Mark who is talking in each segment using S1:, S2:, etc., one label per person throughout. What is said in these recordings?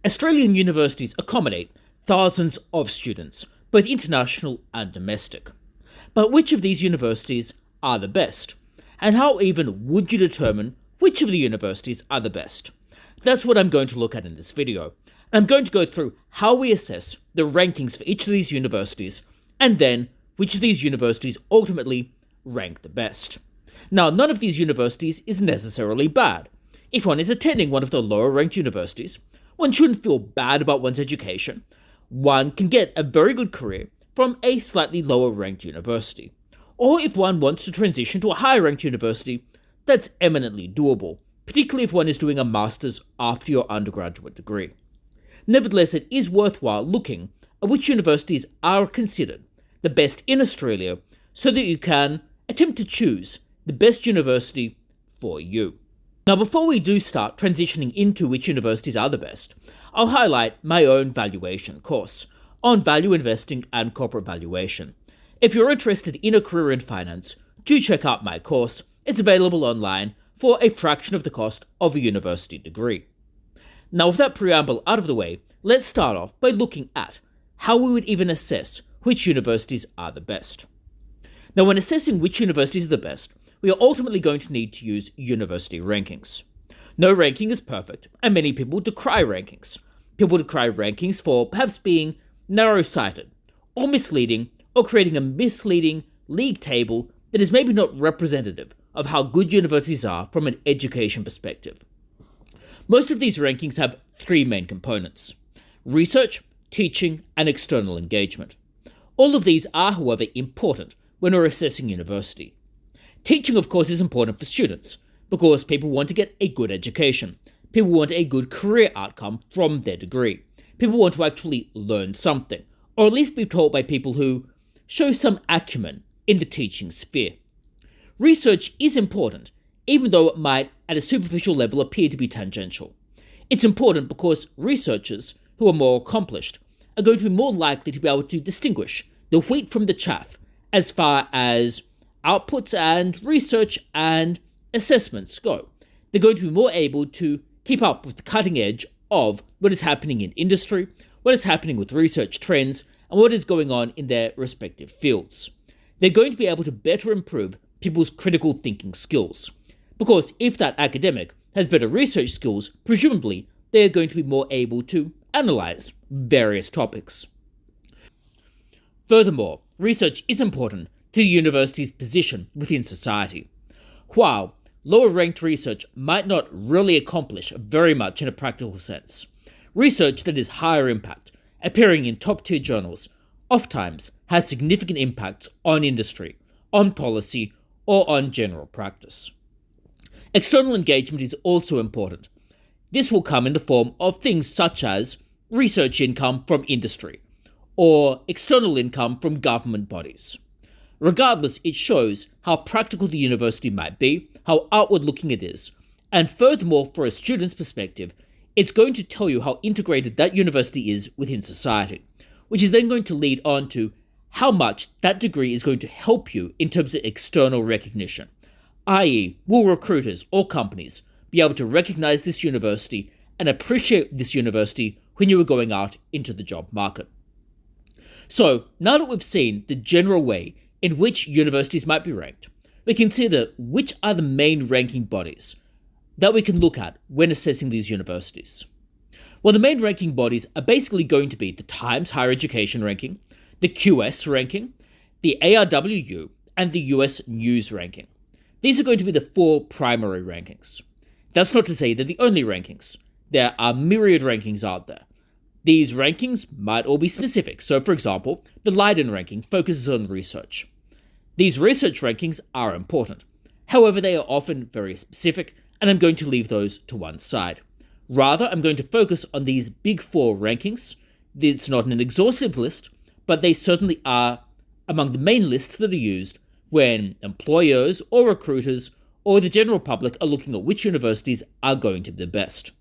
S1: Australian universities accommodate thousands of students, both international and domestic. But which of these universities are the best? And how even would you determine which of the universities are the best? That's what I'm going to look at in this video. I'm going to go through how we assess the rankings for each of these universities, and then which of these universities ultimately rank the best. Now, none of these universities is necessarily bad. If one is attending one of the lower ranked universities, one shouldn't feel bad about one's education. One can get a very good career from a slightly lower ranked university. Or if one wants to transition to a higher ranked university, that's eminently doable, particularly if one is doing a master's after your undergraduate degree. Nevertheless, it is worthwhile looking at which universities are considered the best in Australia so that you can attempt to choose the best university for you. Now, before we do start transitioning into which universities are the best, I'll highlight my own valuation course on value investing and corporate valuation. If you're interested in a career in finance, do check out my course. It's available online for a fraction of the cost of a university degree. Now, with that preamble out of the way, let's start off by looking at how we would even assess which universities are the best. Now, when assessing which universities are the best, we are ultimately going to need to use university rankings. No ranking is perfect, and many people decry rankings. People decry rankings for perhaps being narrow-sighted, or misleading, or creating a misleading league table that is maybe not representative of how good universities are from an education perspective. Most of these rankings have three main components: research, teaching, and external engagement. All of these are, however, important when we're assessing university. Teaching, of course, is important for students because people want to get a good education. People want a good career outcome from their degree. People want to actually learn something, or at least be taught by people who show some acumen in the teaching sphere. Research is important, even though it might, at a superficial level, appear to be tangential. It's important because researchers who are more accomplished are going to be more likely to be able to distinguish the wheat from the chaff as far as outputs and research and assessments go. They're going to be more able to keep up with the cutting edge of what is happening in industry, what is happening with research trends, and what is going on in their respective fields. They're going to be able to better improve people's critical thinking skills. Because if that academic has better research skills, presumably they're going to be more able to analyze various topics. Furthermore, research is important to the university's position within society. While lower-ranked research might not really accomplish very much in a practical sense, research that is higher impact, appearing in top-tier journals, oftentimes has significant impacts on industry, on policy, or on general practice. External engagement is also important. This will come in the form of things such as research income from industry, or external income from government bodies. Regardless, it shows how practical the university might be, how outward-looking it is, and furthermore, for a student's perspective, it's going to tell you how integrated that university is within society, which is then going to lead on to how much that degree is going to help you in terms of external recognition, i.e., will recruiters or companies be able to recognize this university and appreciate this university when you are going out into the job market. So, now that we've seen the general way in which universities might be ranked, we consider which are the main ranking bodies that we can look at when assessing these universities. Well, the main ranking bodies are basically going to be the Times Higher Education Ranking, the QS Ranking, the ARWU, and the US News Ranking. These are going to be the four primary rankings. That's not to say they're the only rankings. There are myriad rankings out there. These rankings might all be specific. So, for example, the Leiden ranking focuses on research. These research rankings are important. However, they are often very specific, and I'm going to leave those to one side. Rather, I'm going to focus on these big four rankings. It's not an exhaustive list, but they certainly are among the main lists that are used when employers or recruiters or the general public are looking at which universities are going to be the best.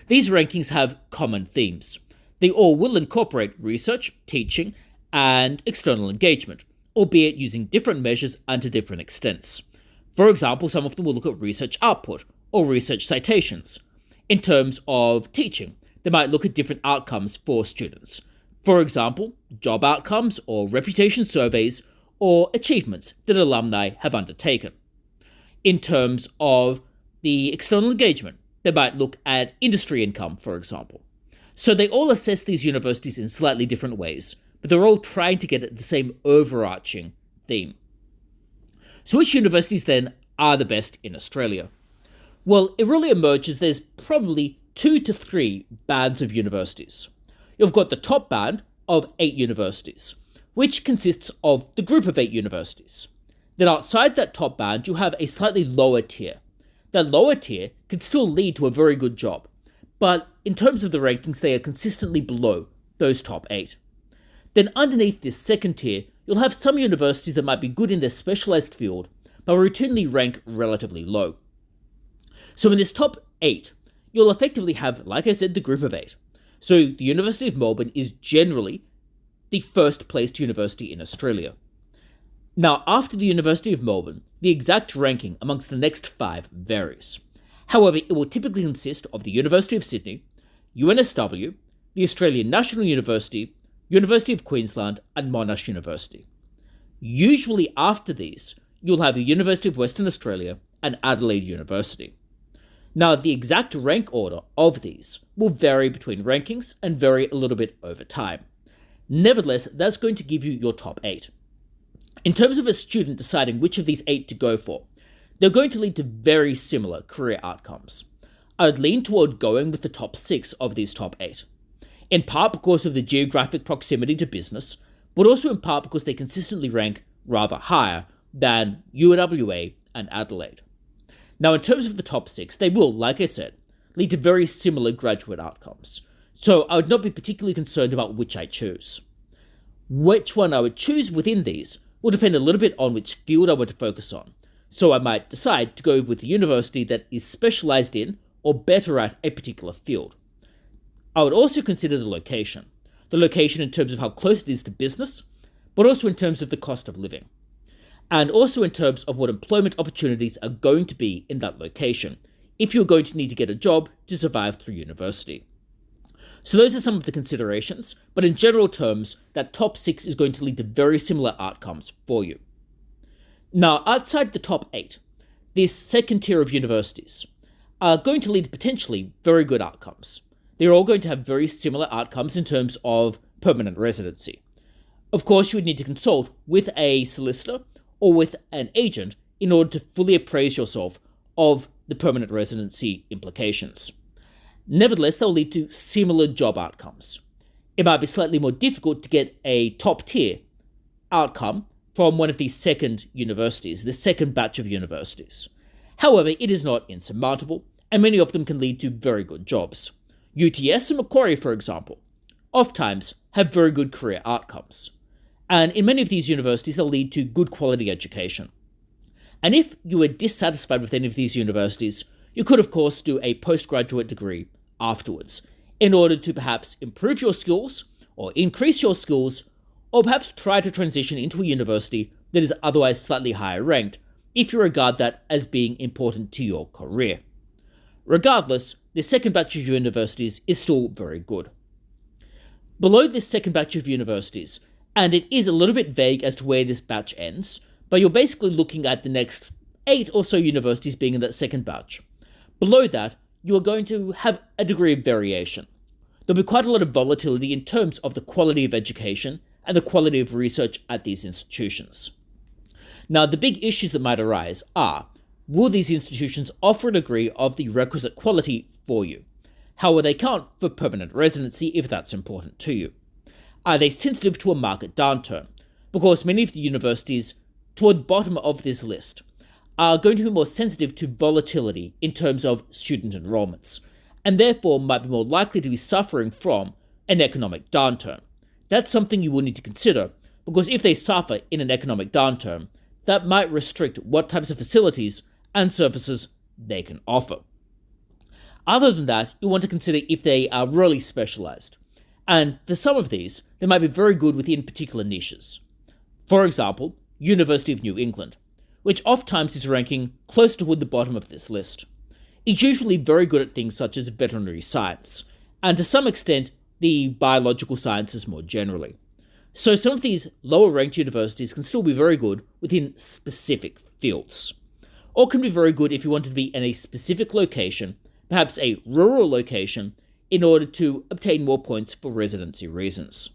S1: These rankings have common themes. They all will incorporate research, teaching, and external engagement, albeit using different measures and to different extents. For example, some of them will look at research output or research citations. In terms of teaching, they might look at different outcomes for students. For example, job outcomes or reputation surveys or achievements that alumni have undertaken. In terms of the external engagement, they might look at industry income, for example. So they all assess these universities in slightly different ways, but they're all trying to get at the same overarching theme. So which universities then are the best in Australia? Well, it really emerges there's probably 2 to 3 bands of universities. You've got the top band of 8 universities, which consists of the group of 8 universities. Then outside that top band, you have a slightly lower tier. That lower tier can still lead to a very good job, but in terms of the rankings, they are consistently below those top 8. Then underneath this second tier, you'll have some universities that might be good in their specialized field, but routinely rank relatively low. So in this top 8, you'll effectively have, like I said, the group of 8. So the University of Melbourne is generally the first placed university in Australia. Now, after the University of Melbourne, the exact ranking amongst the next 5 varies. However, it will typically consist of the University of Sydney, UNSW, the Australian National University, University of Queensland, and Monash University. Usually after these, you'll have the University of Western Australia and Adelaide University. Now, the exact rank order of these will vary between rankings and vary a little bit over time. Nevertheless, that's going to give you your top 8. In terms of a student deciding which of these 8 to go for, they're going to lead to very similar career outcomes. I would lean toward going with the top 6 of these top 8, in part because of the geographic proximity to business, but also in part because they consistently rank rather higher than UWA and Adelaide. Now, in terms of the top 6, they will, like I said, lead to very similar graduate outcomes, so I would not be particularly concerned about which I choose. Which one I would choose within these will depend a little bit on which field I want to focus on, so I might decide to go with a university that is specialized in or better at a particular field. I would also consider the location in terms of how close it is to business, but also in terms of the cost of living, and also in terms of what employment opportunities are going to be in that location if you're going to need to get a job to survive through university. So those are some of the considerations, but in general terms, that top 6 is going to lead to very similar outcomes for you. Now, outside the top 8, this second tier of universities are going to lead to potentially very good outcomes. They're all going to have very similar outcomes in terms of permanent residency. Of course, you would need to consult with a solicitor or with an agent in order to fully appraise yourself of the permanent residency implications. Nevertheless, they'll lead to similar job outcomes. It might be slightly more difficult to get a top tier outcome from one of these second universities, the second batch of universities. However, it is not insurmountable, and many of them can lead to very good jobs. UTS and Macquarie, for example, oftentimes have very good career outcomes. And in many of these universities, they'll lead to good quality education. And if you are dissatisfied with any of these universities, you could, of course, do a postgraduate degree afterwards in order to perhaps improve your skills or increase your skills, or perhaps try to transition into a university that is otherwise slightly higher ranked if you regard that as being important to your career. Regardless, the second batch of universities is still very good. Below this second batch of universities, and it is a little bit vague as to where this batch ends, but you're basically looking at the next 8 or so universities being in that second batch. Below that, you are going to have a degree of variation. There'll be quite a lot of volatility in terms of the quality of education and the quality of research at these institutions. Now, the big issues that might arise are, will these institutions offer a degree of the requisite quality for you? How will they count for permanent residency if that's important to you? Are they sensitive to a market downturn? Because many of the universities toward the bottom of this list are going to be more sensitive to volatility in terms of student enrollments, and therefore might be more likely to be suffering from an economic downturn. That's something you will need to consider, because if they suffer in an economic downturn, that might restrict what types of facilities and services they can offer. Other than that, you want to consider if they are really specialized, and for some of these, they might be very good within particular niches. For example, University of New England, which oftentimes is ranking close toward the bottom of this list. It's usually very good at things such as veterinary science, and to some extent, the biological sciences more generally. So some of these lower ranked universities can still be very good within specific fields, or can be very good if you wanted to be in a specific location, perhaps a rural location, in order to obtain more points for residency reasons.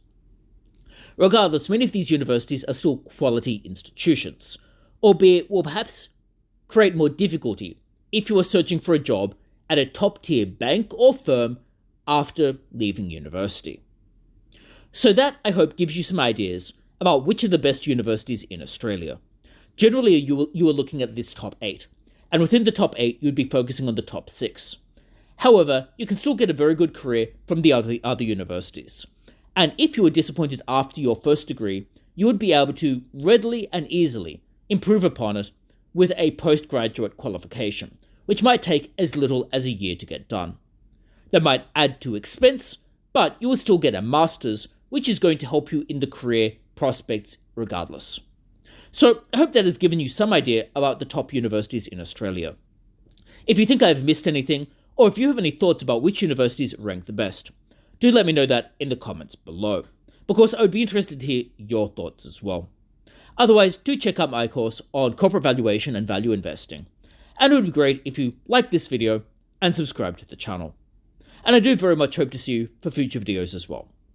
S1: Regardless, many of these universities are still quality institutions, albeit will perhaps create more difficulty if you are searching for a job at a top-tier bank or firm after leaving university. So that, I hope, gives you some ideas about which are the best universities in Australia. Generally, you are looking at this top 8, and within the top 8, you'd be focusing on the top 6. However, you can still get a very good career from the other universities. And if you were disappointed after your first degree, you would be able to readily and easily improve upon it with a postgraduate qualification, which might take as little as a year to get done. That might add to expense, but you will still get a master's, which is going to help you in the career prospects regardless. So I hope that has given you some idea about the top universities in Australia. If you think I have missed anything, or if you have any thoughts about which universities rank the best, do let me know that in the comments below, because I would be interested to hear your thoughts as well. Otherwise, do check out my course on corporate valuation and value investing, and it would be great if you like this video and subscribe to the channel. And I do very much hope to see you for future videos as well.